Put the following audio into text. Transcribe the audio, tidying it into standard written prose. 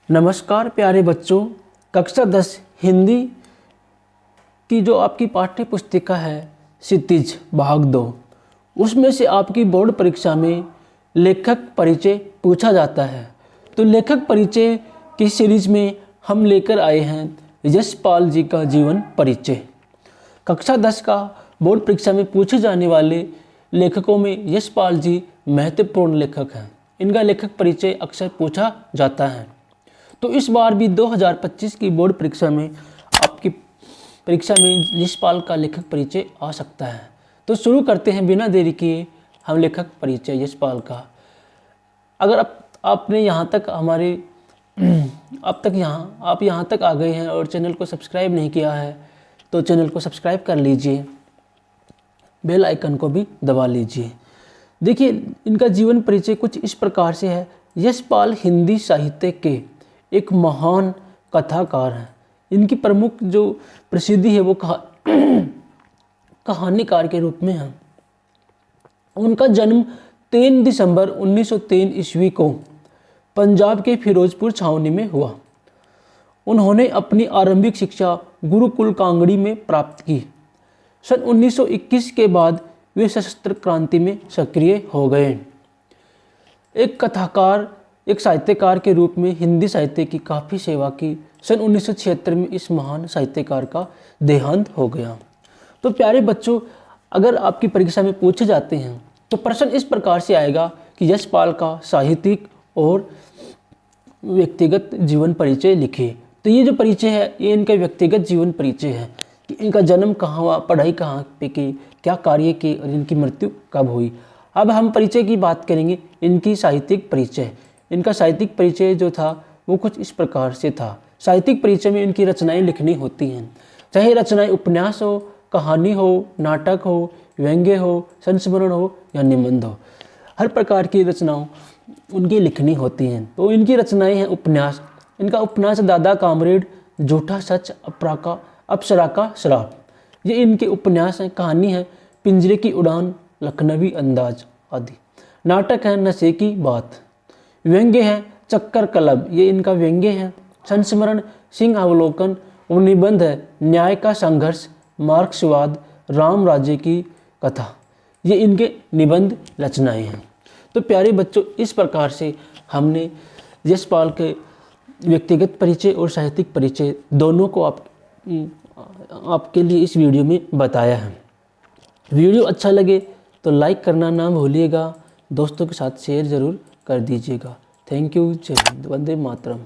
नमस्कार प्यारे बच्चों, कक्षा 10 हिंदी की जो आपकी पाठ्य पुस्तिका है क्षितिज भाग 2, उसमें से आपकी बोर्ड परीक्षा में लेखक परिचय पूछा जाता है। तो लेखक परिचय की सीरीज में हम लेकर आए हैं यशपाल जी का जीवन परिचय। कक्षा 10 का बोर्ड परीक्षा में पूछे जाने वाले लेखकों में यशपाल जी महत्वपूर्ण लेखक हैं। इनका लेखक परिचय अक्सर पूछा जाता है। तो इस बार भी 2025 की बोर्ड परीक्षा में आपकी परीक्षा में यशपाल का लेखक परिचय आ सकता है। तो शुरू करते हैं बिना देरी किए हम लेखक परिचय यशपाल का। अगर आपने यहाँ तक हमारे आप यहाँ तक आ गए हैं और चैनल को सब्सक्राइब नहीं किया है तो चैनल को सब्सक्राइब कर लीजिए, बेल आइकन को भी दबा लीजिए। देखिए, इनका जीवन परिचय कुछ इस प्रकार से है। यशपाल हिंदी साहित्य के एक महान कथाकार हैं। इनकी प्रमुख जो प्रसिद्धि है वो कहानीकार के रूप में है। उनका जन्म 3 दिसंबर 1903 ईस्वी को पंजाब के फिरोजपुर छावनी में हुआ। उन्होंने अपनी आरंभिक शिक्षा गुरुकुल कांगड़ी में प्राप्त की। सन 1921 के बाद वे सशस्त्र क्रांति में सक्रिय हो गए। एक कथाकार, एक साहित्यकार के रूप में हिंदी साहित्य की काफ़ी सेवा की। सन 1976 में इस महान साहित्यकार का देहांत हो गया। तो प्यारे बच्चों, अगर आपकी परीक्षा में पूछे जाते हैं तो प्रश्न इस प्रकार से आएगा कि यशपाल का साहित्यिक और व्यक्तिगत जीवन परिचय लिखे। तो ये जो परिचय है ये इनका व्यक्तिगत जीवन परिचय है कि इनका जन्म कहाँ हुआ, पढ़ाई कहाँ पे की, क्या कार्य की और इनकी मृत्यु कब हुई। अब हम परिचय की बात करेंगे, इनकी साहित्यिक परिचय। इनका साहित्यिक परिचय जो था वो कुछ इस प्रकार से था। साहित्यिक परिचय में इनकी रचनाएं लिखनी होती हैं, चाहे रचनाएं उपन्यास हो, कहानी हो, नाटक हो, व्यंग्य हो, संस्मरण हो या निबंध हो, हर प्रकार की रचनाओं उनकी लिखनी होती हैं। तो इनकी रचनाएं हैं उपन्यास। इनका उपन्यास दादा कामरेड, झूठा सच, अप्सरा का श्राप, ये इनके उपन्यास हैं। कहानी है पिंजरे की उड़ान, लखनवी अंदाज आदि। नाटक है नशे की बात। व्यंग्य है चक्कर कलब, ये इनका व्यंग्य है। संस्मरण सिंह अवलोकन और निबंध है न्याय का संघर्ष, मार्क्सवाद, राम राज्य की कथा, ये इनके निबंध रचनाएं हैं। तो प्यारे बच्चों, इस प्रकार से हमने यशपाल के व्यक्तिगत परिचय और साहित्यिक परिचय दोनों को आपके लिए इस वीडियो में बताया है। वीडियो अच्छा लगे तो लाइक करना ना भूलिएगा, दोस्तों के साथ शेयर ज़रूर कर दीजिएगा। Thank you. जय हिंद, वंदे मातरम।